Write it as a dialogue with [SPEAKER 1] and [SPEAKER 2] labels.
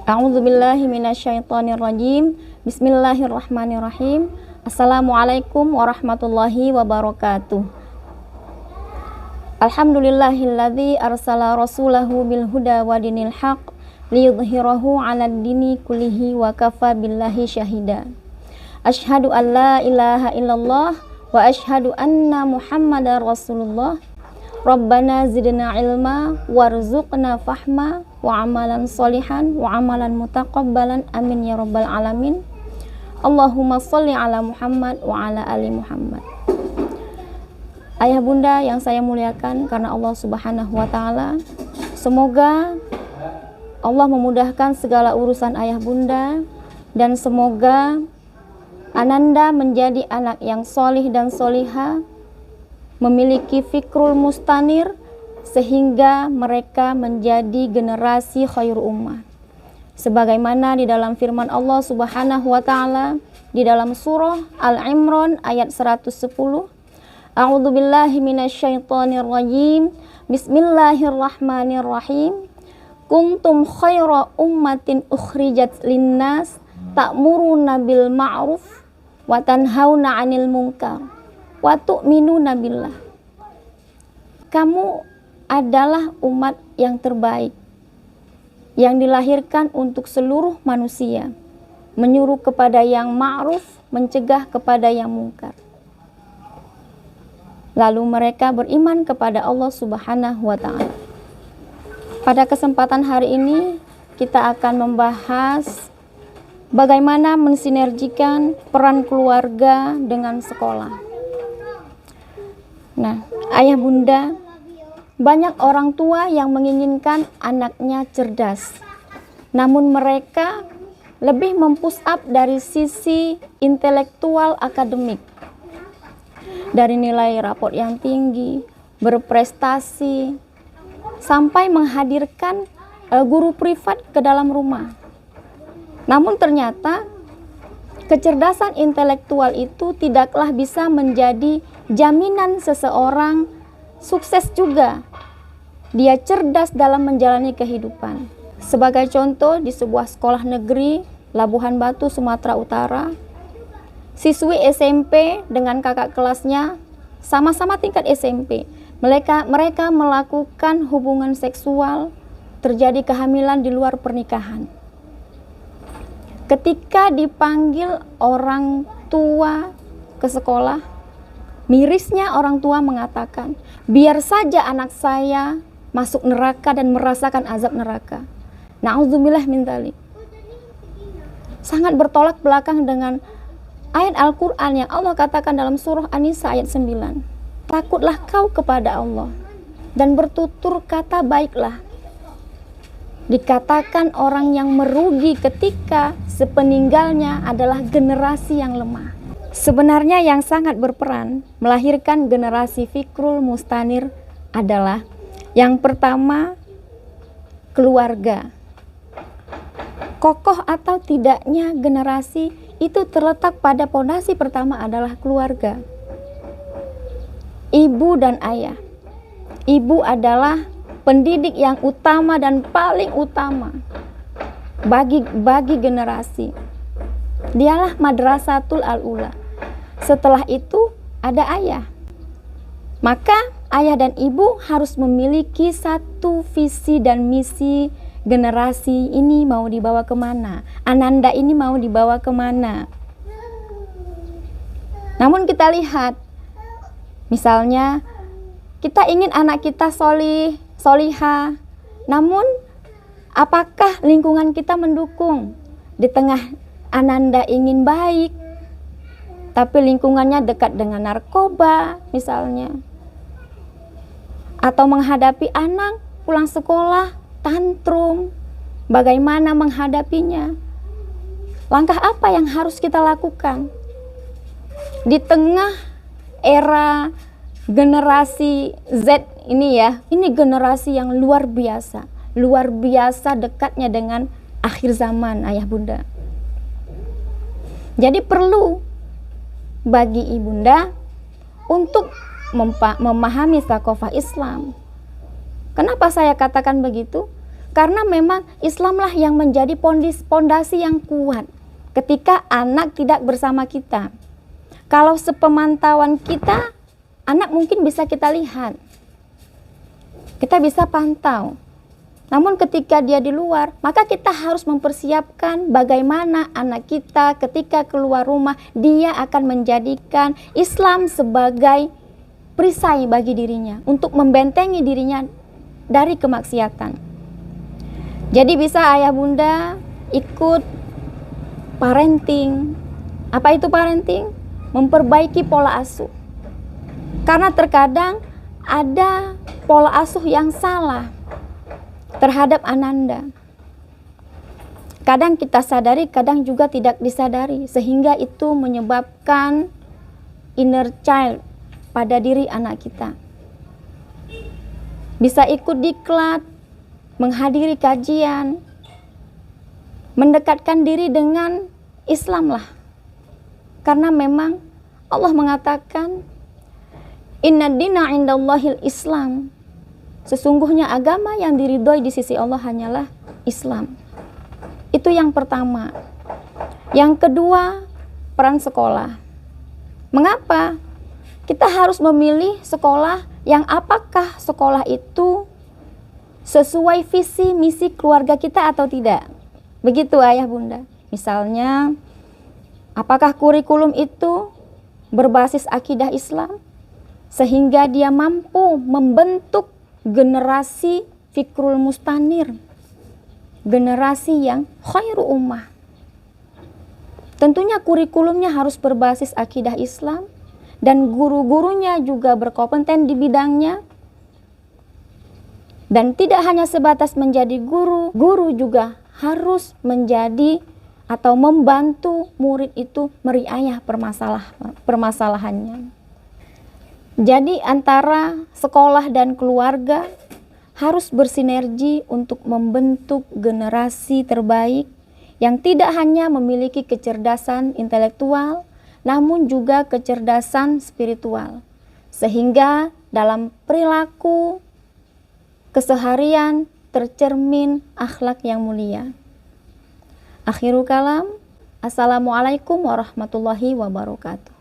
[SPEAKER 1] A'udzubillahi minasyaitonirrajim. Bismillahirrahmanirrahim. Assalamualaikum warahmatullahi wabarakatuh. Alhamdulillahilladzi arsala rasulahu bil huda wa dinil haq liyudhhirahu 'alad dini kullihi wa kafa billahi syahida. Asyhadu an la ilaha illallah wa asyhadu anna Muhammadar Rasulullah. Rabbana zidna ilma warzuqna fahma wa amalan solihan wa amalan mutaqabbalan amin ya rabbal alamin. Allahumma sholli ala Muhammad wa ala ali Muhammad. Ayah bunda yang saya muliakan karena Allah subhanahu wa ta'ala, semoga Allah memudahkan segala urusan ayah bunda, dan semoga ananda menjadi anak yang solih dan solihah, memiliki fikrul mustanir, sehingga mereka menjadi generasi khair ummah. Sebagaimana di dalam firman Allah subhanahu wa ta'ala di dalam surah Al-Imran ayat 110, A'udzubillahi minasyaitonirrajim. Bismillahirrahmanirrahim. Kuntum khaira ummatin ukhrijat linnas ta'muruna bil ma'ruf wa tanhauna 'anil munkar wa tu'minuna billah. Kamu adalah umat yang terbaik yang dilahirkan untuk seluruh manusia, menyuruh kepada yang ma'ruf, mencegah kepada yang mungkar. Lalu mereka beriman kepada Allah subhanahu wa ta'ala. Pada kesempatan hari ini kita akan membahas bagaimana mensinergikan peran keluarga dengan sekolah. Nah, ayah bunda, banyak orang tua yang menginginkan anaknya cerdas, namun mereka lebih mempush up dari sisi intelektual akademik, dari nilai raport yang tinggi, berprestasi, sampai menghadirkan guru privat ke dalam rumah. Namun ternyata kecerdasan intelektual itu tidaklah bisa menjadi jaminan seseorang sukses juga. Dia cerdas dalam menjalani kehidupan. Sebagai contoh, di sebuah sekolah negeri Labuhan Batu, Sumatera Utara, siswi SMP dengan kakak kelasnya sama-sama tingkat SMP. Mereka melakukan hubungan seksual, terjadi kehamilan di luar pernikahan. Ketika dipanggil orang tua ke sekolah, mirisnya orang tua mengatakan, biar saja anak saya masuk neraka dan merasakan azab neraka. Na'udzubillah min dzalik. Sangat bertolak belakang dengan ayat Al-Quran yang Allah katakan dalam surah An-Nisa ayat 9. Takutlah kau kepada Allah dan bertutur kata baiklah. Dikatakan orang yang merugi ketika sepeninggalnya adalah generasi yang lemah. Sebenarnya yang sangat berperan melahirkan generasi fikrul mustanir adalah yang pertama, keluarga. Kokoh atau tidaknya generasi itu terletak pada fondasi pertama adalah keluarga. Ibu dan ayah. Ibu adalah pendidik yang utama dan paling utama bagi generasi. Dialah madrasatul al-ula. Setelah itu ada ayah. Maka ayah dan ibu harus memiliki satu visi dan misi. Generasi ini mau dibawa kemana? Ananda ini mau dibawa kemana? Namun kita lihat, misalnya kita ingin anak kita solih, solihah, namun apakah lingkungan kita mendukung? Di tengah ananda ingin baik, tapi lingkungannya dekat dengan narkoba misalnya, atau menghadapi anak pulang sekolah tantrum, bagaimana menghadapinya? Langkah apa yang harus kita lakukan? Di tengah era generasi Z ini ya, ini generasi yang luar biasa dekatnya dengan akhir zaman ayah bunda. Jadi perlu bagi ibunda untuk memahami thaqafah Islam. Kenapa saya katakan begitu? Karena memang Islamlah yang menjadi pondasi yang kuat ketika anak tidak bersama kita. Kalau sepemantauan kita, anak mungkin bisa kita lihat, kita bisa pantau. Namun ketika dia di luar, maka kita harus mempersiapkan bagaimana anak kita ketika keluar rumah, dia akan menjadikan Islam sebagai perisai bagi dirinya, untuk membentengi dirinya dari kemaksiatan. Jadi bisa ayah bunda ikut parenting. Apa itu parenting? Memperbaiki pola asuh. Karena terkadang ada pola asuh yang salah terhadap ananda. Kadang kita sadari, kadang juga tidak disadari, sehingga itu menyebabkan inner child pada diri anak kita. Bisa ikut diklat, menghadiri kajian, mendekatkan diri dengan Islam lah. Karena memang Allah mengatakan, Inna dina indallahil Islam. Sesungguhnya agama yang diridhoi di sisi Allah hanyalah Islam. Itu yang pertama. Yang kedua, peran sekolah. Mengapa? Kita harus memilih sekolah yang apakah sekolah itu sesuai visi misi keluarga kita atau tidak. Begitu ayah bunda. Misalnya, apakah kurikulum itu berbasis akidah Islam sehingga dia mampu membentuk generasi fikrul mustanir, generasi yang khairu ummah. Tentunya kurikulumnya harus berbasis akidah Islam dan guru-gurunya juga berkompeten di bidangnya. Dan tidak hanya sebatas menjadi guru, guru juga harus menjadi atau membantu murid itu meriayah permasalahannya. Jadi antara sekolah dan keluarga harus bersinergi untuk membentuk generasi terbaik yang tidak hanya memiliki kecerdasan intelektual, namun juga kecerdasan spiritual. Sehingga dalam perilaku keseharian tercermin akhlak yang mulia. Akhirul kalam, Assalamualaikum warahmatullahi wabarakatuh.